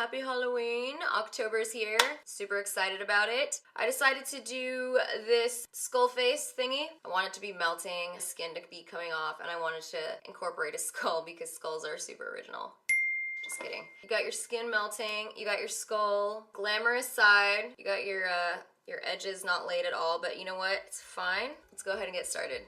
happy Halloween. October's here. Super excited about it. I decided to do this skull face thingy. I want it to be melting, skin to be coming off, and I wanted to incorporate a skull because skulls are super original. Just kidding. You got your skin melting, you got your skull, glamorous side, you got your edges not laid at all, but you know what? It's fine. Let's go ahead and get started.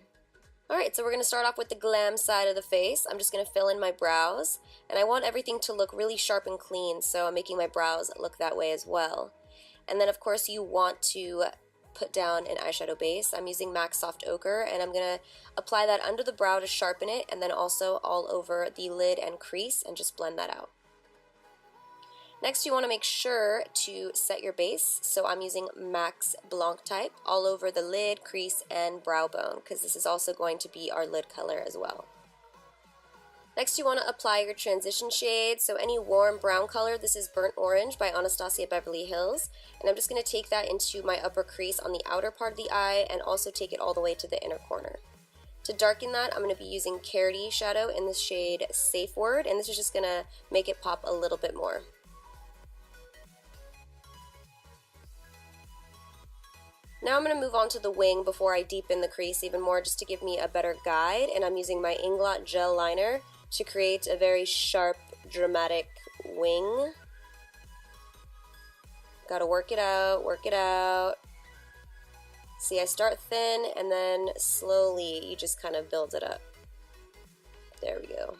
Alright, so we're going to start off with the glam side of the face. I'm just going to fill in my brows, and I want everything to look really sharp and clean, so I'm making my brows look that way as well. And then of course you want to put down an eyeshadow base. I'm using MAC Soft Ochre, and I'm going to apply that under the brow to sharpen it, and then also all over the lid and crease, and just blend that out. Next, you want to make sure to set your base, so I'm using Max Blanc type all over the lid, crease, and brow bone, because this is also going to be our lid color as well. Next, you want to apply your transition shade, so any warm brown color. This is Burnt Orange by Anastasia Beverly Hills, and I'm just going to take that into my upper crease on the outer part of the eye, and also take it all the way to the inner corner. To darken that, I'm going to be using Carroty shadow in the shade Safe Word, and this is just going to make it pop a little bit more. Now I'm going to move on to the wing before I deepen the crease even more, just to give me a better guide, and I'm using my Inglot gel liner to create a very sharp, dramatic wing. Gotta work it out, work it out. See, I start thin, and then slowly you just kind of build it up. There we go.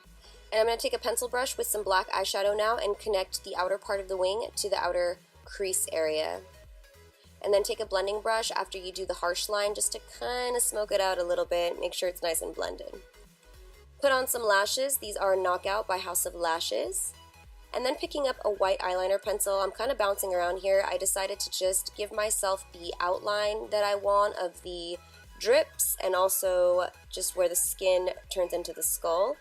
And I'm going to take a pencil brush with some black eyeshadow now and connect the outer part of the wing to the outer crease area. And then take a blending brush after you do the harsh line just to kind of smoke it out a little bit, make sure it's nice and blended. Put on some lashes. These are Knockout by House of Lashes. And then picking up a white eyeliner pencil, I'm kind of bouncing around here. I decided to just give myself the outline that I want of the drips and also just where the skin turns into the skull.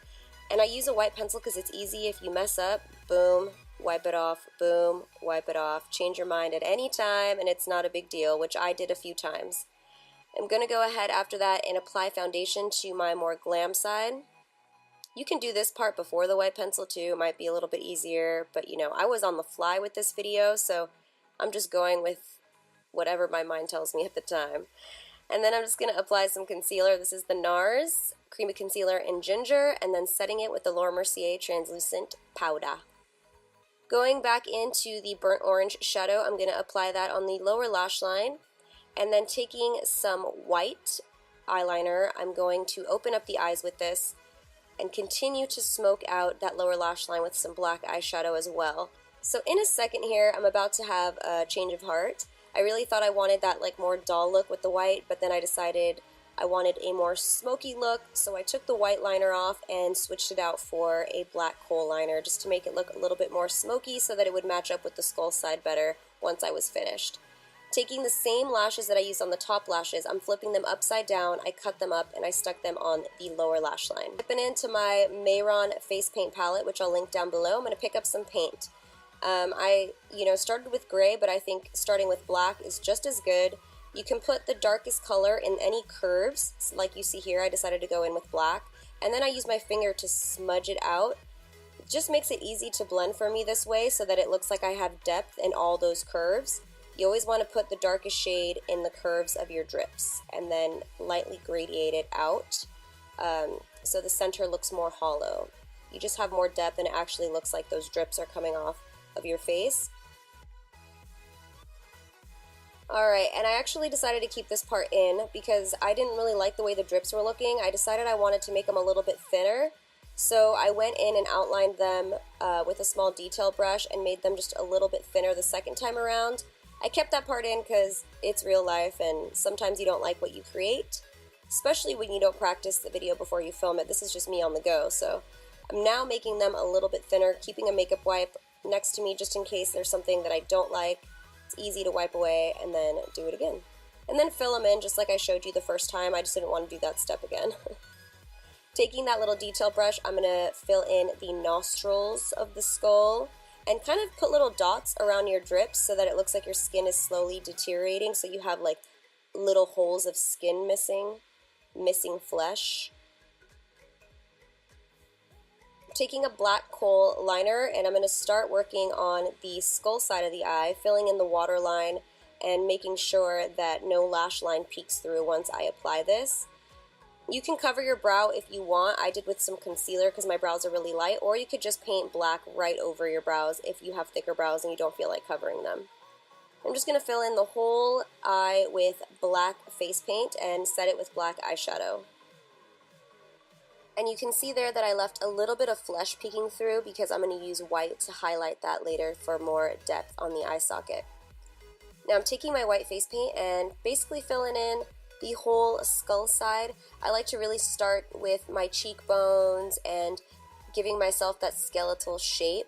And I use a white pencil because it's easy. If you mess up, boom, wipe it off, boom, wipe it off. Change your mind at any time and it's not a big deal, which I did a few times. I'm going to go ahead after that and apply foundation to my more glam side. You can do this part before the white pencil too, it might be a little bit easier, but you know, I was on the fly with this video, so I'm just going with whatever my mind tells me at the time. And then I'm just going to apply some concealer. This is the NARS Creamy Concealer in Ginger, and then setting it with the Laura Mercier Translucent Powder. Going back into the Burnt Orange shadow, I'm going to apply that on the lower lash line, and then taking some white eyeliner, I'm going to open up the eyes with this and continue to smoke out that lower lash line with some black eyeshadow as well. So in a second here, I'm about to have a change of heart. I really thought I wanted that like more doll look with the white, but then I decided I wanted a more smoky look, so I took the white liner off and switched it out for a black kohl liner just to make it look a little bit more smoky so that it would match up with the skull side better once I was finished. Taking the same lashes that I used on the top lashes, I'm flipping them upside down, I cut them up, and I stuck them on the lower lash line. Dipping into my Mayron face paint palette, which I'll link down below, I'm going to pick up some paint. I started with gray, but I think starting with black is just as good. You can put the darkest color in any curves, like you see here. I decided to go in with black, and then I use my finger to smudge it out. It just makes it easy to blend for me this way so that it looks like I have depth in all those curves. You always want to put the darkest shade in the curves of your drips and then lightly gradiate it out so the center looks more hollow. You just have more depth and it actually looks like those drips are coming off of your face. Alright, and I actually decided to keep this part in because I didn't really like the way the drips were looking. I decided I wanted to make them a little bit thinner, so I went in and outlined them with a small detail brush and made them just a little bit thinner the second time around. I kept that part in because it's real life and sometimes you don't like what you create, especially when you don't practice the video before you film it. This is just me on the go, so I'm now making them a little bit thinner, keeping a makeup wipe next to me just in case there's something that I don't like. It's easy to wipe away and then do it again. And then fill them in just like I showed you the first time. I just didn't want to do that step again. Taking that little detail brush, I'm going to fill in the nostrils of the skull and kind of put little dots around your drips so that it looks like your skin is slowly deteriorating, so you have like little holes of skin missing flesh. taking a black kohl liner, and I'm going to start working on the skull side of the eye, filling in the waterline and making sure that no lash line peeks through once I apply this. You can cover your brow if you want. I did with some concealer because my brows are really light, or you could just paint black right over your brows if you have thicker brows and you don't feel like covering them. I'm just going to fill in the whole eye with black face paint and set it with black eyeshadow. And you can see there that I left a little bit of flesh peeking through because I'm going to use white to highlight that later for more depth on the eye socket. Now I'm taking my white face paint and basically filling in the whole skull side. I like to really start with my cheekbones and giving myself that skeletal shape,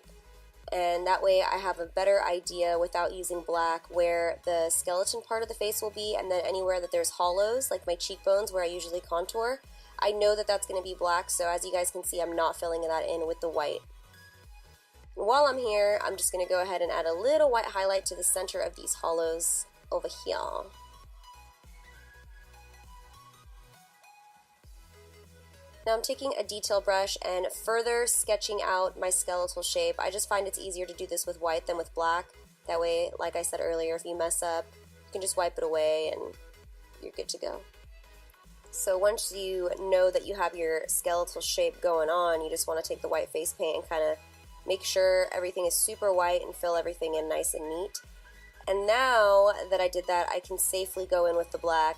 and that way I have a better idea without using black where the skeleton part of the face will be, and then anywhere that there's hollows like my cheekbones where I usually contour, I know that that's going to be black, so as you guys can see I'm not filling that in with the white. While I'm here, I'm just going to go ahead and add a little white highlight to the center of these hollows over here. Now I'm taking a detail brush and further sketching out my skeletal shape. I just find it's easier to do this with white than with black. That way, like I said earlier, if you mess up, you can just wipe it away and you're good to go. So once you know that you have your skeletal shape going on, you just want to take the white face paint and kind of make sure everything is super white and fill everything in nice and neat. And now that I did that, I can safely go in with the black,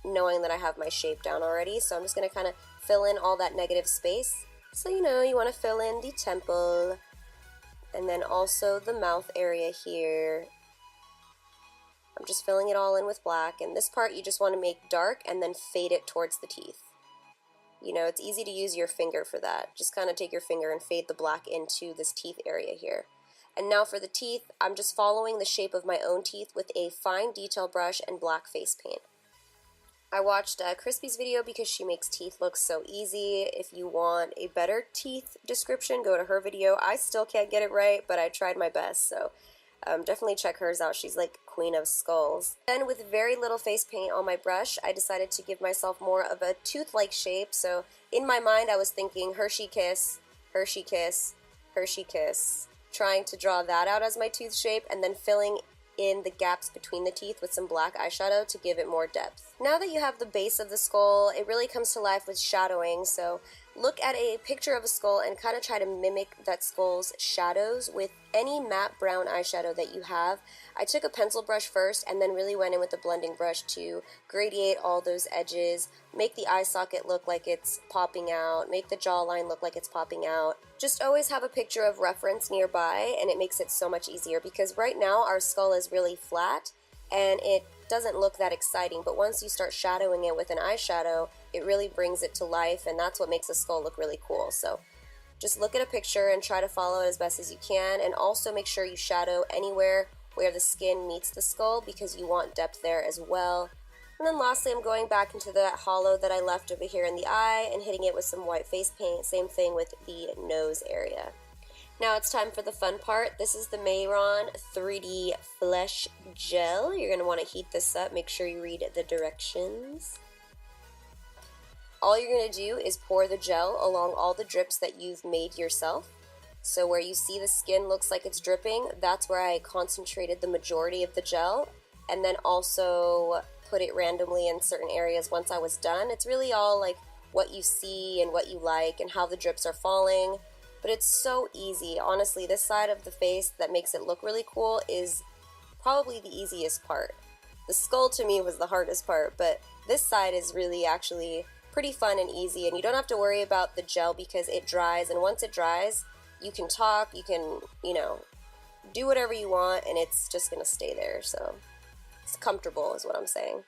knowing that I have my shape down already. So I'm just going to kind of fill in all that negative space. So you know, you want to fill in the temple and then also the mouth area here. I'm just filling it all in with black, and this part you just want to make dark and then fade it towards the teeth. You know, it's easy to use your finger for that. Just kind of take your finger and fade the black into this teeth area here. And now for the teeth, I'm just following the shape of my own teeth with a fine detail brush and black face paint. I watched Crispy's video because she makes teeth look so easy. If you want a better teeth description, go to her video. I still can't get it right, but I tried my best, so definitely check hers out. She's like queen of skulls. Then with very little face paint on my brush, I decided to give myself more of a tooth-like shape. So in my mind, I was thinking Hershey kiss, Hershey kiss, Hershey kiss, trying to draw that out as my tooth shape, and then filling in the gaps between the teeth with some black eyeshadow to give it more depth. Now that you have the base of the skull, it really comes to life with shadowing. So look at a picture of a skull and kind of try to mimic that skull's shadows with any matte brown eyeshadow that you have. I took a pencil brush first and then really went in with the blending brush to gradiate all those edges, make the eye socket look like it's popping out, make the jawline look like it's popping out. Just always have a picture of reference nearby, and it makes it so much easier because right now our skull is really flat and it doesn't look that exciting, but once you start shadowing it with an eyeshadow, it really brings it to life, and that's what makes a skull look really cool. So just look at a picture and try to follow it as best as you can, and also make sure you shadow anywhere where the skin meets the skull because you want depth there as well. And then lastly, I'm going back into that hollow that I left over here in the eye and hitting it with some white face paint. Same thing with the nose area. Now it's time for the fun part. This is the Mayron 3D Flesh Gel. You're going to want to heat this up. Make sure you read the directions. All you're going to do is pour the gel along all the drips that you've made yourself. So where you see the skin looks like it's dripping, that's where I concentrated the majority of the gel, and then also put it randomly in certain areas once I was done. It's really all like what you see and what you like and how the drips are falling. But it's so easy. Honestly, this side of the face that makes it look really cool is probably the easiest part. The skull to me was the hardest part, but this side is really actually pretty fun and easy, and you don't have to worry about the gel because it dries, and once it dries, you can talk, you can, you know, do whatever you want, and it's just gonna stay there. So it's comfortable is what I'm saying.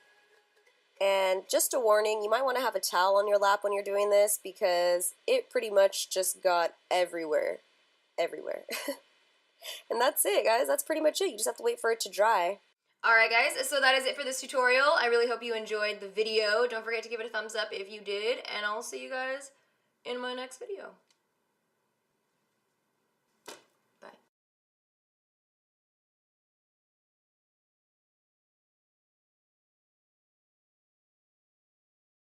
And just a warning, you might want to have a towel on your lap when you're doing this because it pretty much just got everywhere. And that's it, guys. That's pretty much it. You just have to wait for it to dry. Alright guys, so that is it for this tutorial. I really hope you enjoyed the video. Don't forget to give it a thumbs up if you did, and I'll see you guys in my next video.